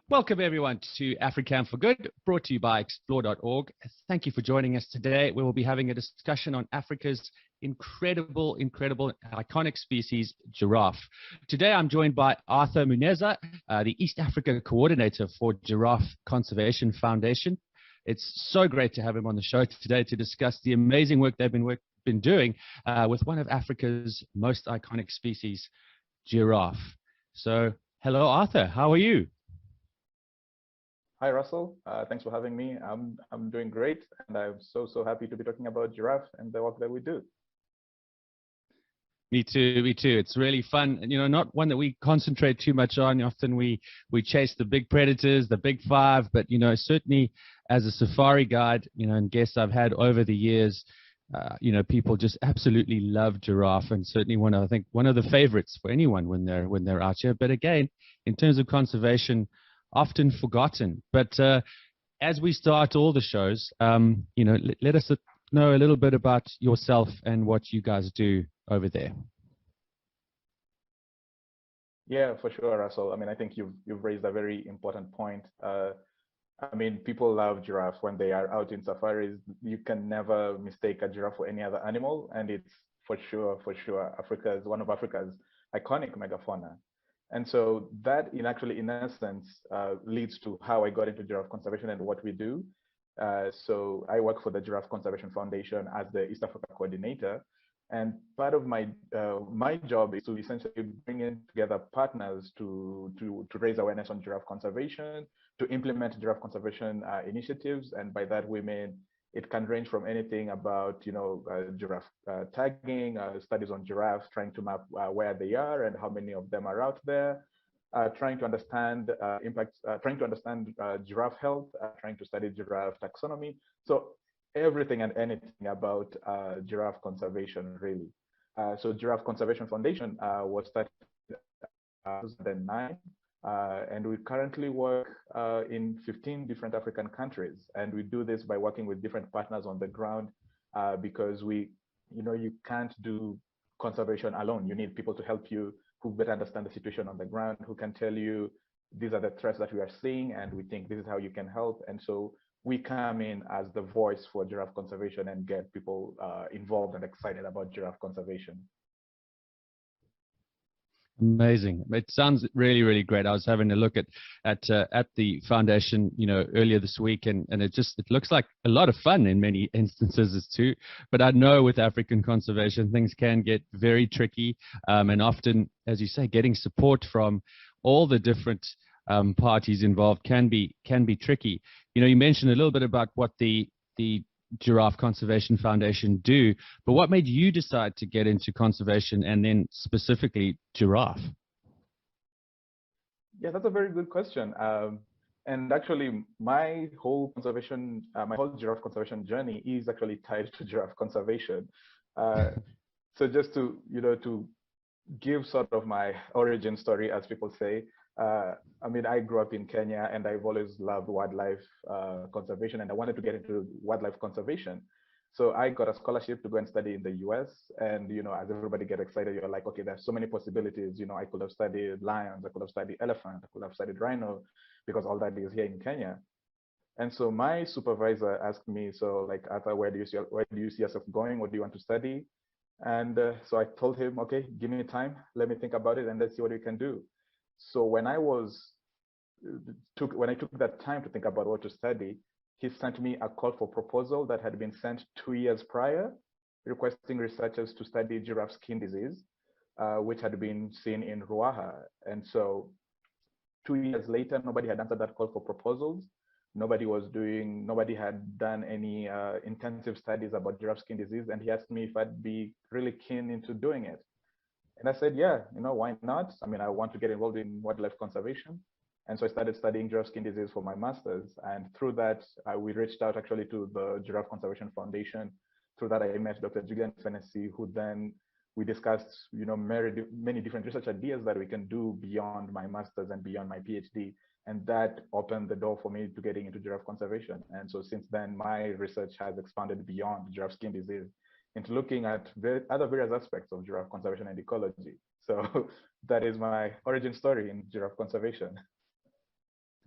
Welcome everyone to Africam4Good, brought to you by explore.org. Thank you for joining us today. We will be having a discussion on Africa's incredible, iconic species, giraffe. Today I'm joined by Arthur Muneza, the East Africa coordinator for Giraffe Conservation Foundation. It's so great to have him on the show today to discuss the amazing work they've been doing with one of Africa's most iconic species, giraffe. So, hello Arthur, how are you? Hi, Russell. Thanks for having me. I'm doing great, and I'm so happy to be talking about giraffe and the work that we do. Me too. It's really fun. You know, not one that we concentrate too much on. Often we chase the big predators, the big five, but, you know, certainly as a safari guide, you know, and guests I've had over the years, you know, people just absolutely love giraffe, and certainly one of the favorites for anyone when they're out here. But again, in terms of conservation, often forgotten. But as we start all the shows, you know, let us know a little bit about yourself and what you guys do over there. Yeah, for sure, Russell. I mean, I think you've raised a very important point. I mean, people love giraffe when they are out in safaris. You can never mistake a giraffe for any other animal, and it's for sure one of Africa's iconic megafauna. And so that in essence leads to how I got into giraffe conservation and what we do. So I work for the Giraffe Conservation Foundation as the East Africa coordinator. And part of my my job is to essentially bring in together partners to raise awareness on giraffe conservation, to implement giraffe conservation initiatives. And by that we mean it can range from anything about, you know, giraffe tagging, studies on giraffes, trying to map where they are and how many of them are out there, trying to understand impacts, trying to understand giraffe health, trying to study giraffe taxonomy. So everything and anything about giraffe conservation, really. So Giraffe Conservation Foundation was started in 2009. And we currently work in 15 different African countries. And we do this by working with different partners on the ground because you can't do conservation alone. You need people to help you who better understand the situation on the ground, who can tell you these are the threats that we are seeing, and we think this is how you can help. And so we come in as the voice for giraffe conservation and get people involved and excited about giraffe conservation. Amazing. It sounds really great. I was having a look at the foundation, you know, earlier this week, and it looks like a lot of fun in many instances too. But I know with African conservation, things can get very tricky, and often, as you say, getting support from all the different parties involved can be tricky. You know, you mentioned a little bit about what the Giraffe Conservation Foundation do, but what made you decide to get into conservation and then specifically giraffe? Yeah, that's a very good question. And actually, my whole giraffe conservation journey is actually tied to giraffe conservation. So just to give sort of my origin story, as people say. I mean, I grew up in Kenya, and I've always loved wildlife conservation, and I wanted to get into wildlife conservation. So I got a scholarship to go and study in the US. And, you know, as everybody gets excited, you're like, okay, there's so many possibilities. You know, I could have studied lions, I could have studied elephant, I could have studied rhino, because all that is here in Kenya. And so my supervisor asked me, so like, Arthur, where do you see yourself going? What do you want to study? And so I told him, okay, give me time, let me think about it, and let's see what we can do. So when I took that time to think about what to study, he sent me a call for proposal that had been sent 2 years prior, requesting researchers to study giraffe skin disease, which had been seen in Ruaha. And so 2 years later, nobody had answered that call for proposals. Nobody had done any intensive studies about giraffe skin disease. And he asked me if I'd be really keen into doing it. And I said, yeah, you know, why not? I mean, I want to get involved in wildlife conservation. And so I started studying giraffe skin disease for my master's. And through that, we reached out actually to the Giraffe Conservation Foundation. Through that, I met Dr. Julian Fennessy, who then we discussed, you know, many different research ideas that we can do beyond my master's and beyond my PhD. And that opened the door for me to getting into giraffe conservation. And so since then, my research has expanded beyond giraffe skin disease into looking at other various aspects of giraffe conservation and ecology. So that is my origin story in giraffe conservation.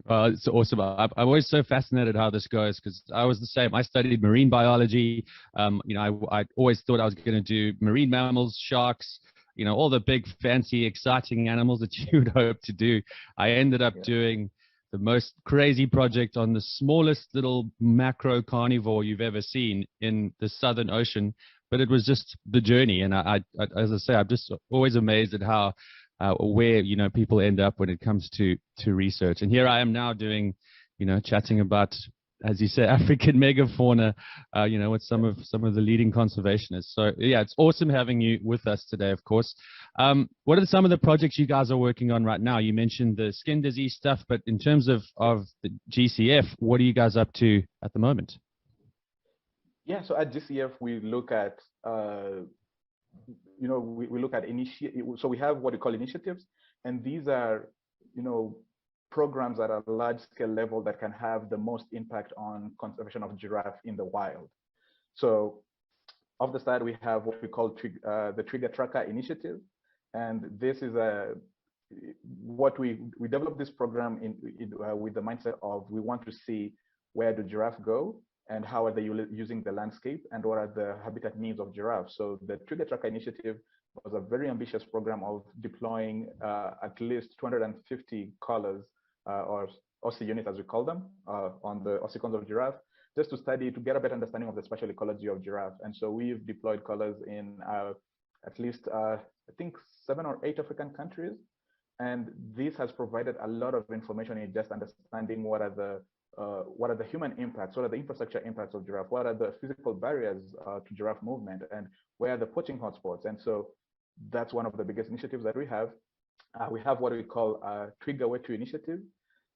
It's awesome. I'm always so fascinated how this goes because I was the same. I studied marine biology. I always thought I was going to do marine mammals, sharks, all the big, fancy, exciting animals that you would hope to do. I ended up Yeah. doing the most crazy project on the smallest little macro carnivore you've ever seen in the Southern Ocean. But it was just the journey. And as I say, I'm just always amazed at how where people end up when it comes to research. And here I am now doing, chatting about, as you say, African megafauna, with some of the leading conservationists. So yeah, it's awesome having you with us today. Of course, what are some of the projects you guys are working on right now? You mentioned the skin disease stuff, but in terms of the GCF, what are you guys up to at the moment? Yeah, so at GCF we look at we look at so we have what we call initiatives, and these are programs at a large scale level that can have the most impact on conservation of giraffe in the wild. So off the side we have what we call the Trigger Tracker Initiative, and this is what we developed this program with the mindset of we want to see where do giraffe go and how are they using the landscape and what are the habitat needs of giraffes. So the Trigger Tracker Initiative was a very ambitious program of deploying at least 250 collars or OSI units, as we call them, on the ossicons of giraffe, just to get a better understanding of the spatial ecology of giraffe. And so we've deployed collars in at least, I think, 7 or 8 African countries. And this has provided a lot of information in just understanding what are the human impacts, what are the infrastructure impacts of giraffe, what are the physical barriers to giraffe movement, and where are the poaching hotspots. And so that's one of the biggest initiatives that we have. We have what we call Trigger Wetu Initiative.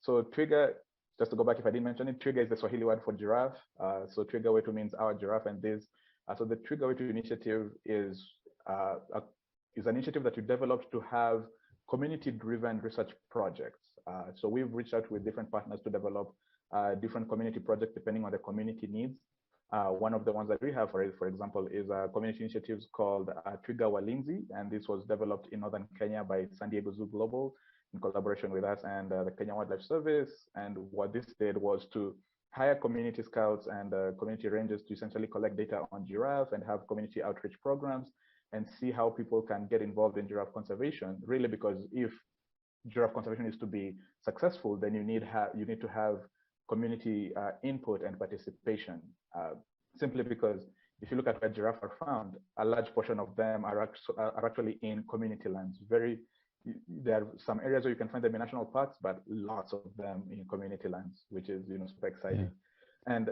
So Trigger, just to go back if I didn't mention it, Trigger is the Swahili word for giraffe. So Trigger Wetu means our giraffe, and this. So the Trigger Wetu Initiative is an initiative that we developed to have community-driven research projects. So we've reached out with different partners to develop different community projects depending on the community needs. One of the ones that we have, for example, is a community initiatives called Trigger Walinzi, and this was developed in northern Kenya by San Diego Zoo Global in collaboration with us and the Kenya Wildlife Service. And what this did was to hire community scouts and community rangers to essentially collect data on giraffe and have community outreach programs and see how people can get involved in giraffe conservation, really, because if giraffe conservation is to be successful, then you need to have community input and participation. Simply because if you look at where giraffe are found, a large portion of them are actually in community lands. There are some areas where you can find them in national parks, but lots of them in community lands, which is super exciting. Yeah. And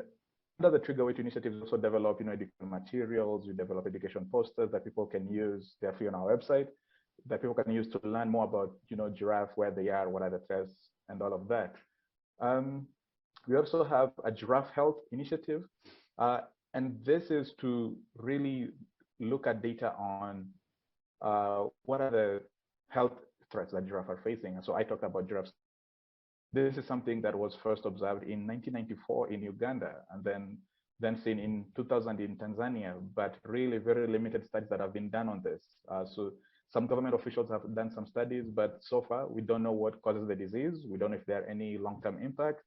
under the Trigger Wetu initiatives, also develop educational materials. We develop education posters that people can use. They're free on our website that people can use to learn more about giraffe, where they are, what are the threats, and all of that. We also have a Giraffe Health Initiative, and this is to really look at data on what are the health threats that giraffe are facing. And so I talked about giraffes. This is something that was first observed in 1994 in Uganda, and then seen in 2000 in Tanzania, but really very limited studies that have been done on this. So some government officials have done some studies, but so far we don't know what causes the disease. We don't know if there are any long-term impacts.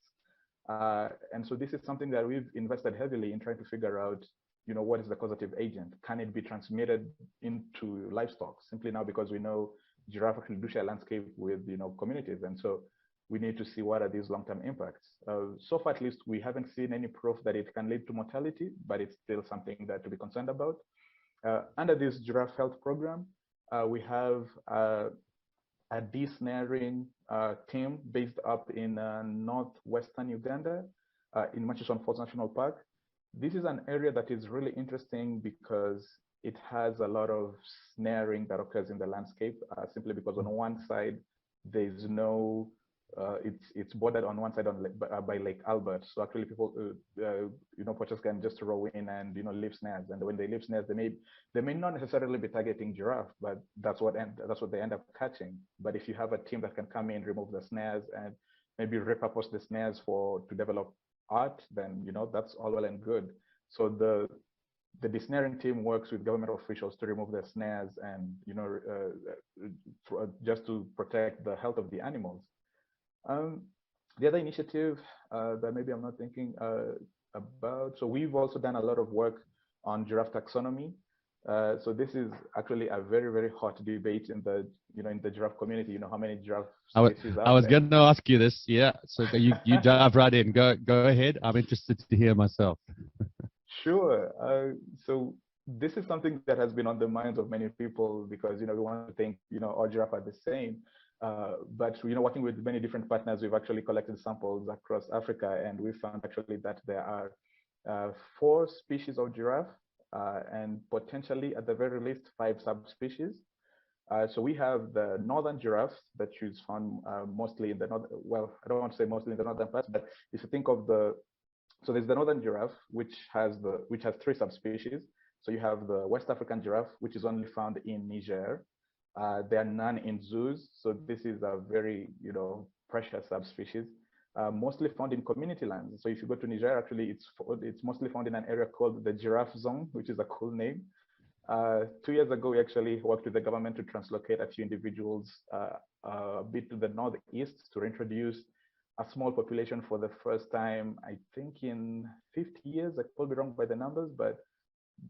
And so this is something that we've invested heavily in trying to figure out, what is the causative agent? Can it be transmitted into livestock? Simply now because we know giraffe actually do share landscape with, communities. And so we need to see what are these long-term impacts. So far, at least, we haven't seen any proof that it can lead to mortality, but it's still something that to be concerned about. Under this giraffe health program, we have a de-snaring team based up in northwestern Uganda, in Murchison Falls National Park. This is an area that is really interesting because it has a lot of snaring that occurs in the landscape, simply because on one side, there's no, it's bordered on one side by Lake Albert. So actually people, poachers can just row in and, leave snares. And when they leave snares, they may not necessarily be targeting giraffe, but that's what they end up catching. But if you have a team that can come in, remove the snares, and maybe repurpose the snares to develop art, then, that's all well and good. So the desnaring team works with government officials to remove the snares and, just to protect the health of the animals. The other initiative that maybe I'm not thinking about, so we've also done a lot of work on giraffe taxonomy. So this is actually a very, very hot debate in the, in the giraffe community. How many giraffe species I are was there? going to ask you this. Yeah. So you dive right in. Go ahead. I'm interested to hear myself. Sure. So this is something that has been on the minds of many people because we want to think all giraffe are the same. But working with many different partners, we've actually collected samples across Africa, and we found actually that there are 4 species of giraffe, and potentially at the very least 5 subspecies. So we have the northern giraffe that is found mostly in the north. Well, I don't want to say mostly in the northern parts, but if you think of so there's the northern giraffe, which has 3 subspecies. So you have the West African giraffe, which is only found in Niger. There are none in zoos, so this is a very precious subspecies, mostly found in community lands. So if you go to Niger, actually it's mostly found in an area called the Giraffe Zone, which is a cool name. 2 years ago, we actually worked with the government to translocate a few individuals a bit to the northeast to introduce a small population for the first time, I think in 50 years. I could be wrong by the numbers, but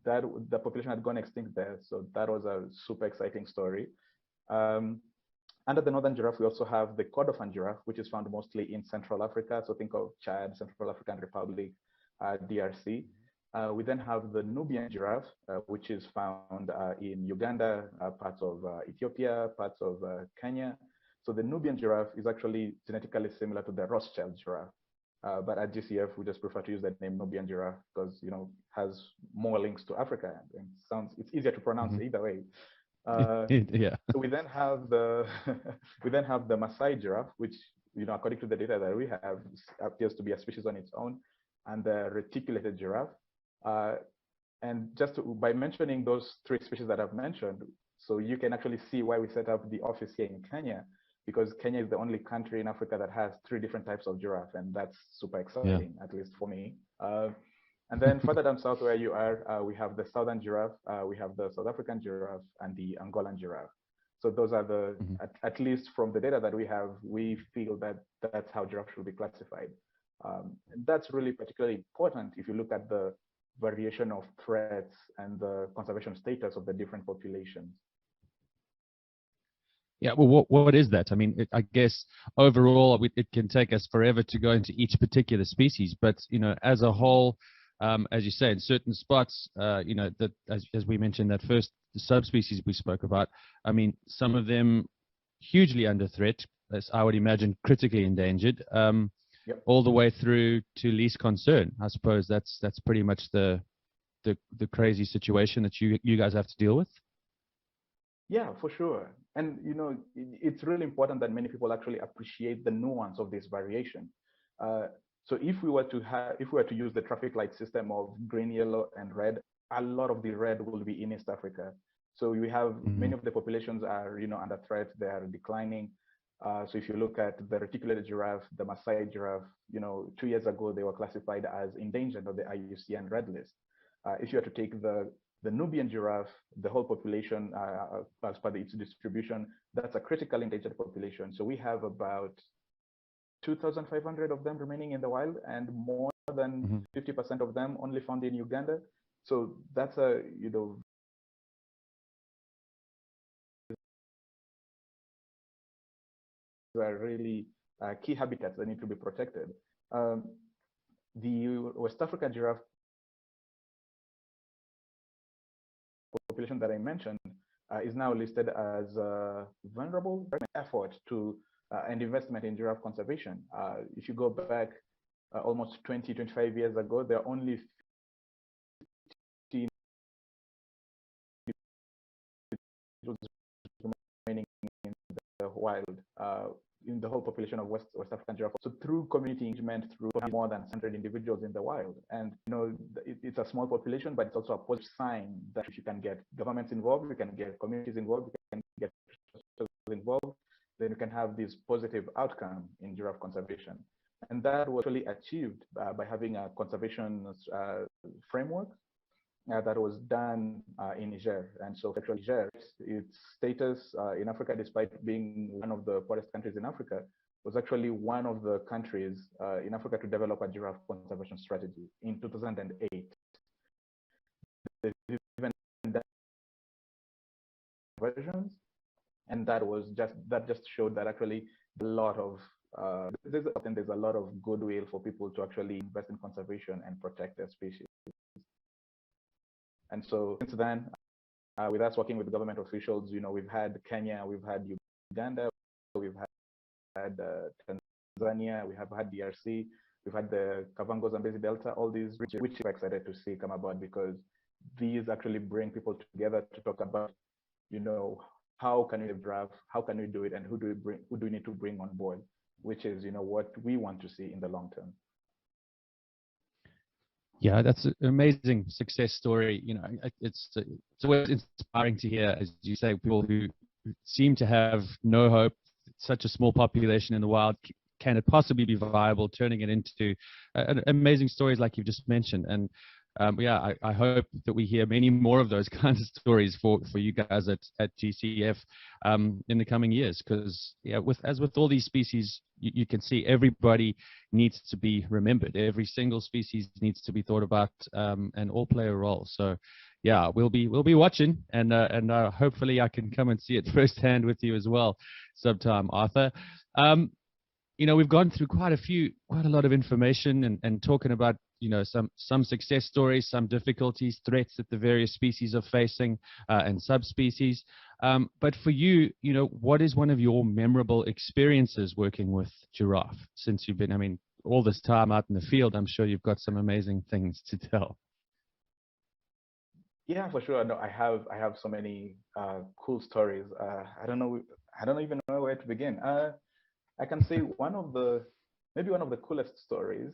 that the population had gone extinct there. So that was a super exciting story. Um, Under the northern giraffe, we also have the Kordofan giraffe, which is found mostly in Central Africa. So think of Chad, Central African Republic, DRC. We then have the Nubian giraffe, which is found in Uganda, parts of Ethiopia, parts of Kenya. So the Nubian giraffe is actually genetically similar to the Rothschild giraffe. But at GCF, we just prefer to use the name Nubian giraffe because has more links to Africa and it's easier to pronounce either way. Yeah. So we then have the we then have the Maasai giraffe, which according to the data that we have appears to be a species on its own, and the reticulated giraffe. And just by mentioning those 3 species that I've mentioned, so you can actually see why we set up the office here in Kenya, because Kenya is the only country in Africa that has 3 different types of giraffe, and that's super exciting, at least for me. And then further down south where you are, we have the southern giraffe, we have the South African giraffe, and the Angolan giraffe. So those are the, at least from the data that we have, we feel that that's how giraffe should be classified. And that's really particularly important if you look at the variation of threats and the conservation status of the different populations. Yeah, well, what is that? I mean, I guess overall, it can take us forever to go into each particular species, but as a whole, as you say, in certain spots, that as we mentioned, that first subspecies we spoke about, I mean, some of them hugely under threat, as I would imagine, critically endangered, all the way through to least concern. I suppose that's pretty much the crazy situation that you guys have to deal with. Yeah, for sure. And it's really important that many people actually appreciate the nuance of this variation. So if we were to use the traffic light system of green, yellow, and red, a lot of the red will be in East Africa. So we have many of the populations are under threat. They are declining. So if you look at the reticulated giraffe, the Maasai giraffe, 2 years ago they were classified as endangered on the IUCN Red List. If you were to take the Nubian giraffe, the whole population, as per its distribution, that's a critically endangered population. So we have about 2,500 of them remaining in the wild, and more than 50% of them only found in Uganda. So that's a, are really key habitats that need to be protected. The West African giraffe population that I mentioned is now listed as vulnerable. Effort to and investment in giraffe conservation. If you go back almost 20, 25 years ago, there are only 15 remaining in the wild in the whole population of West African giraffe. So through community engagement, through more than 100 individuals in the wild, and it's a small population, but it's also a positive sign that if you can get governments involved, you can get communities involved, you can get involved, then you can have this positive outcome in giraffe conservation. And that was actually achieved by having a conservation framework that was done in Niger. And so actually Niger, its status in Africa, despite being one of the poorest countries in Africa, was actually one of the countries in Africa to develop a giraffe conservation strategy in 2008. There's even versions, and that just showed that actually a lot of there's a lot of goodwill for people to actually invest in conservation and protect their species. And so since then, with us working with government officials, we've had Kenya, we've had Uganda, we've had Tanzania, we have had DRC, we've had the Kavango Zambezi Delta, all these, which we're excited to see come about, because these actually bring people together to talk about, how can we drive, how can we do it, and who do we need to bring on board, which is, what we want to see in the long term. Yeah, that's an amazing success story. It's always inspiring to hear, as you say, people who seem to have no hope. Such a small population in the wild, can it possibly be viable? Turning it into amazing stories like you've just mentioned. And I hope that we hear many more of those kinds of stories for you guys at GCF in the coming years. Because as with all these species, you can see everybody needs to be remembered. Every single species needs to be thought about, and all play a role. So yeah, we'll be watching, and hopefully I can come and see it firsthand with you as well sometime, Arthur. We've gone through quite a lot of information and talking about some success stories, some difficulties, threats that the various species are facing, and subspecies. But for you, what is one of your memorable experiences working with giraffe since you've been, all this time out in the field? I'm sure you've got some amazing things to tell. Yeah, for sure. No, I have so many cool stories. I don't even know where to begin. I can say one of the coolest stories.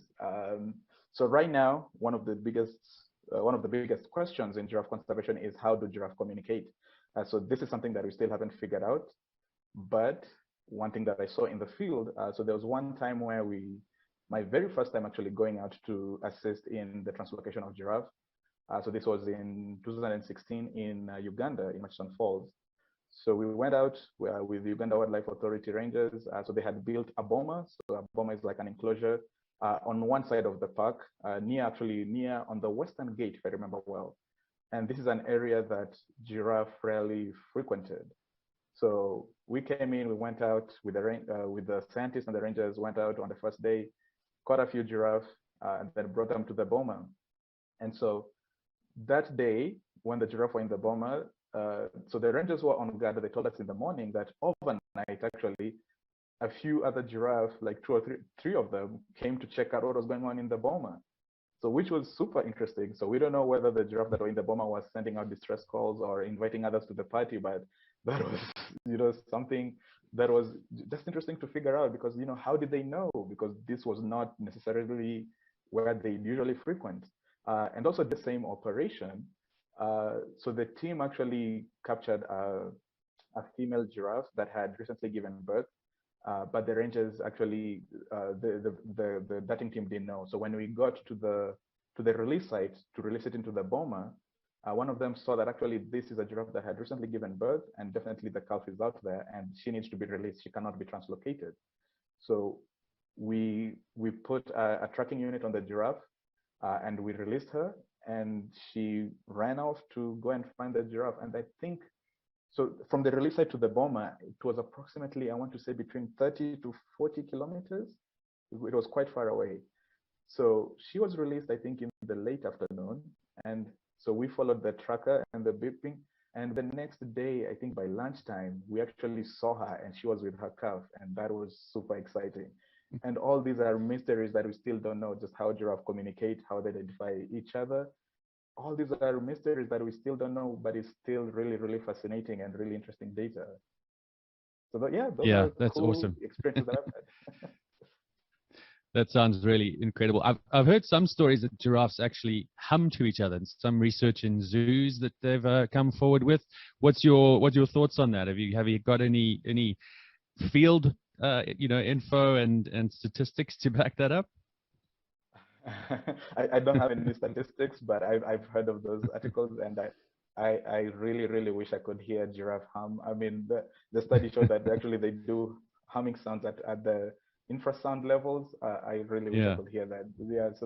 So right now, one of the biggest questions in giraffe conservation is, how do giraffe communicate? So this is something that we still haven't figured out. But one thing that I saw in the field, so there was one time where my very first time actually going out to assist in the translocation of giraffe. So this was in 2016 in Uganda, in Murchison Falls. So we went out with the Uganda Wildlife Authority rangers. So they had built a boma. So a boma is like an enclosure on one side of the park, near on the western gate, if I remember well. And this is an area that giraffe rarely frequented. So we came in, we went out with the scientists and the rangers, went out on the first day, caught a few giraffe, and then brought them to the boma. And so that day, when the giraffe were in the boma, so the rangers were on guard. They told us in the morning that overnight, actually, a few other giraffe, like three of them, came to check out what was going on in the boma. So which was super interesting. So we don't know whether the giraffe that were in the boma was sending out distress calls or inviting others to the party, but that was, something that was just interesting to figure out, because, how did they know? Because this was not necessarily where they usually frequent. And also the same operation. So the team actually captured a female giraffe that had recently given birth, but the rangers actually, the dating team didn't know. So when we got to the release site to release it into the boma, one of them saw that actually this is a giraffe that had recently given birth, and definitely the calf is out there and she needs to be released. She cannot be translocated. So we put a tracking unit on the giraffe, and we released her, and she ran off to go and find the giraffe. And I think, so from the release site to the boma, it was approximately, I want to say, between 30 to 40 kilometers. It was quite far away. So she was released, I think, in the late afternoon. And so we followed the tracker and the beeping. And the next day, I think by lunchtime, we actually saw her and she was with her calf. And that was super exciting. And all these are mysteries that we still don't know, just how giraffe communicate, how they identify each other. All these are mysteries that we still don't know, but it's still really, really fascinating and really interesting data. So those are that's cool awesome. experiences that I've had. That sounds really incredible. I've heard some stories that giraffes actually hum to each other. Some research in zoos that they've come forward with. What's your thoughts on that? Have you got any field info and statistics to back that up? I don't have any statistics, but I've heard of those articles, and I really, really wish I could hear giraffe hum. I mean, the study showed that actually they do humming sounds at the infrasound levels. I really wish I Yeah. could hear that. Yeah, so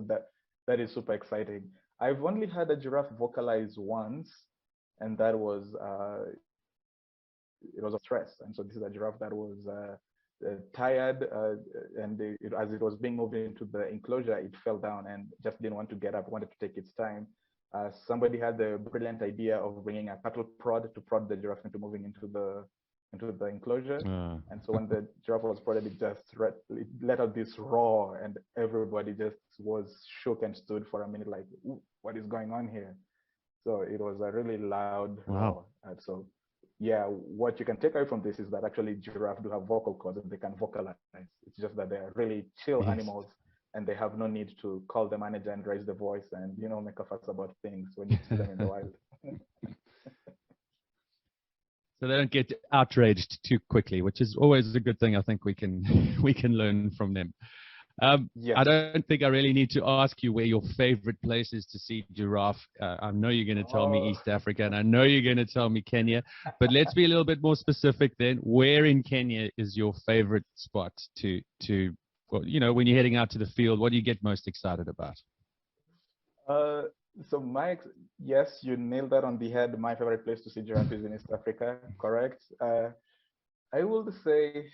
that is super exciting. I've only had a giraffe vocalize once, and that was it was of stress. And so this is a giraffe that was tired, and as it was being moved into the enclosure, it fell down and just didn't want to get up, wanted to take its time. Somebody had the brilliant idea of bringing a cattle prod to prod the giraffe into moving into the enclosure. And so when the giraffe was prodded, it let out this roar, and everybody just was shook and stood for a minute like, what is going on here? So it was a really loud roar. And so yeah, what you can take away from this is that actually giraffe do have vocal cords and they can vocalize. It's just that they are really chill animals, and they have no need to call the manager and raise the voice and make a fuss about things when you see them in the wild. So they don't get outraged too quickly, which is always a good thing. I think we can learn from them. Yes. I don't think I really need to ask you where your favorite place is to see giraffe. I know you're going to tell me East Africa, and I know you're going to tell me Kenya, but let's be a little bit more specific then. Where in Kenya is your favorite spot to when you're heading out to the field? What do you get most excited about? So yes, you nailed that on the head. My favorite place to see giraffe is in East Africa, correct? I will say,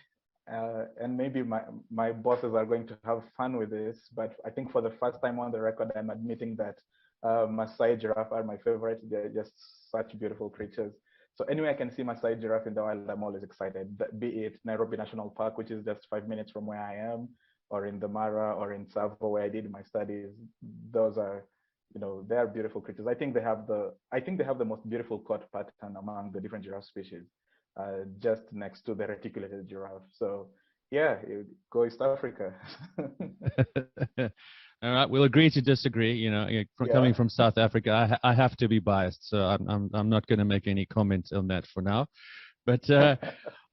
and maybe my bosses are going to have fun with this, but I think for the first time on the record, I'm admitting that Maasai giraffe are my favorite. They're just such beautiful creatures. So anyway, I can see Maasai giraffe in the wild, I'm always excited. Be it Nairobi National Park, which is just 5 minutes from where I am, or in the Mara, or in Tsavo, where I did my studies. Those are, they are beautiful creatures. I think they have the most beautiful coat pattern among the different giraffe species. Just next to the reticulated giraffe. So yeah, go East Africa. All right, we'll agree to disagree. Coming from South Africa, I have to be biased, so I'm not going to make any comments on that for now. But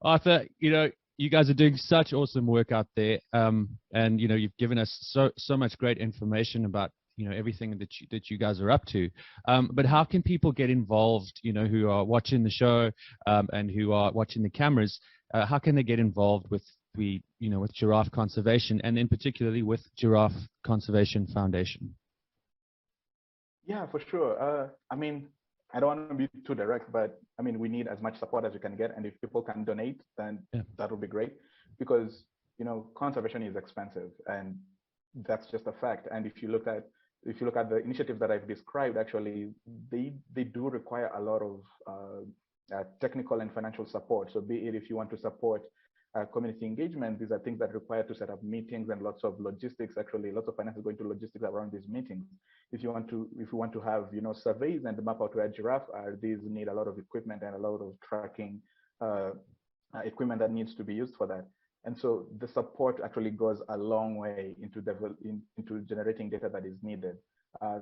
Arthur, you guys are doing such awesome work out there, and you've given us so much great information about everything that you guys are up to. But how can people get involved? Who are watching the show and who are watching the cameras? How can they get involved with with Giraffe Conservation, and then particularly with Giraffe Conservation Foundation? Yeah, for sure. I don't want to be too direct, but we need as much support as we can get, and if people can donate, then that would be great, because conservation is expensive, and that's just a fact. And if you look at the initiatives that I've described, actually, they do require a lot of technical and financial support. So be it if you want to support community engagement, these are things that require to set up meetings and lots of logistics. Actually, lots of finance is going to logistics around these meetings. If you want to have surveys and map out where giraffe are, these need a lot of equipment and a lot of tracking equipment that needs to be used for that. And so the support actually goes a long way into generating data that is needed.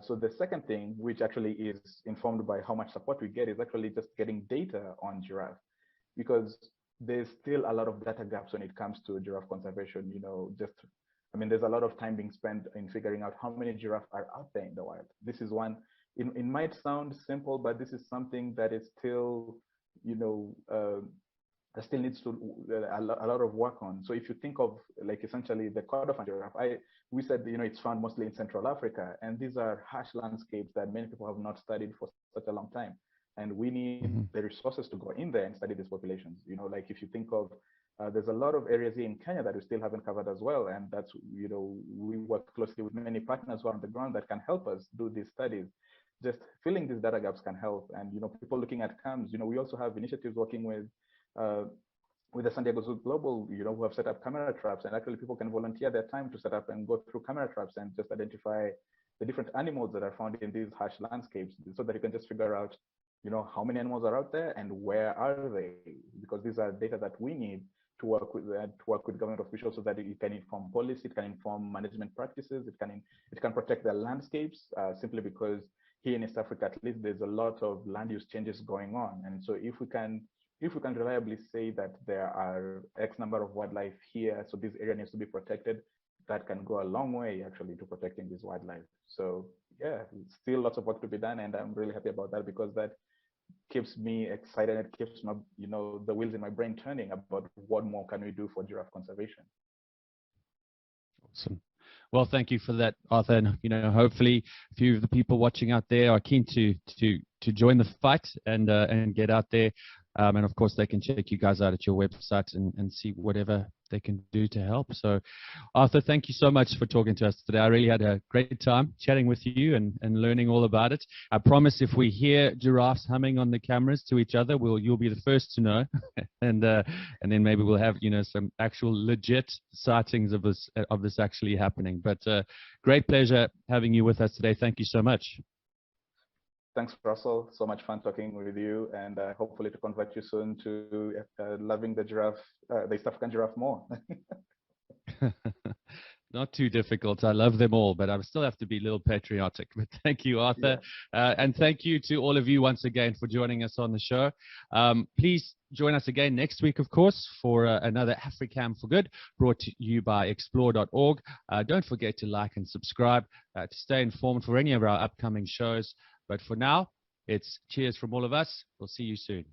So the second thing, which actually is informed by how much support we get, is actually just getting data on giraffe, because there's still a lot of data gaps when it comes to giraffe conservation. There's a lot of time being spent in figuring out how many giraffe are out there in the wild. This is one, it might sound simple, but this is something that is still, still needs to a lot of work on. So if you think of essentially the Kordofan giraffe, we said it's found mostly in Central Africa, and these are harsh landscapes that many people have not studied for such a long time, and we need the resources to go in there and study these populations. If you think of there's a lot of areas here in Kenya that we still haven't covered as well, and that's we work closely with many partners who are on the ground that can help us do these studies. Just filling these data gaps can help, and people looking at CAMs. We also have initiatives working with the San Diego Zoo Global, who have set up camera traps, and actually people can volunteer their time to set up and go through camera traps and just identify the different animals that are found in these harsh landscapes, so that you can just figure out, how many animals are out there and where are they, because these are data that we need to work with government officials, so that it can inform policy, it can inform management practices, it can protect their landscapes, simply because here in East Africa, at least, there's a lot of land use changes going on. And so if we can reliably say that there are X number of wildlife here, so this area needs to be protected, that can go a long way actually to protecting this wildlife. So yeah, still lots of work to be done, and I'm really happy about that, because that keeps me excited. It keeps my, the wheels in my brain turning about what more can we do for giraffe conservation. Awesome. Well, thank you for that, Arthur. And hopefully, a few of the people watching out there are keen to join the fight and get out there. And of course, they can check you guys out at your website and see whatever they can do to help. So, Arthur, thank you so much for talking to us today. I really had a great time chatting with you and learning all about it. I promise if we hear giraffes humming on the cameras to each other, you'll be the first to know. and then maybe we'll have some actual legit sightings of this actually happening. But great pleasure having you with us today. Thank you so much. Thanks, Russell. So much fun talking with you, and hopefully to convert you soon to loving the giraffe, the East African giraffe more. Not too difficult. I love them all, but I still have to be a little patriotic. But thank you, Arthur. Yeah. And thank you to all of you once again for joining us on the show. Please join us again next week, of course, for another Africam4Good brought to you by explore.org. Don't forget to like and subscribe to stay informed for any of our upcoming shows. But for now, it's cheers from all of us. We'll see you soon.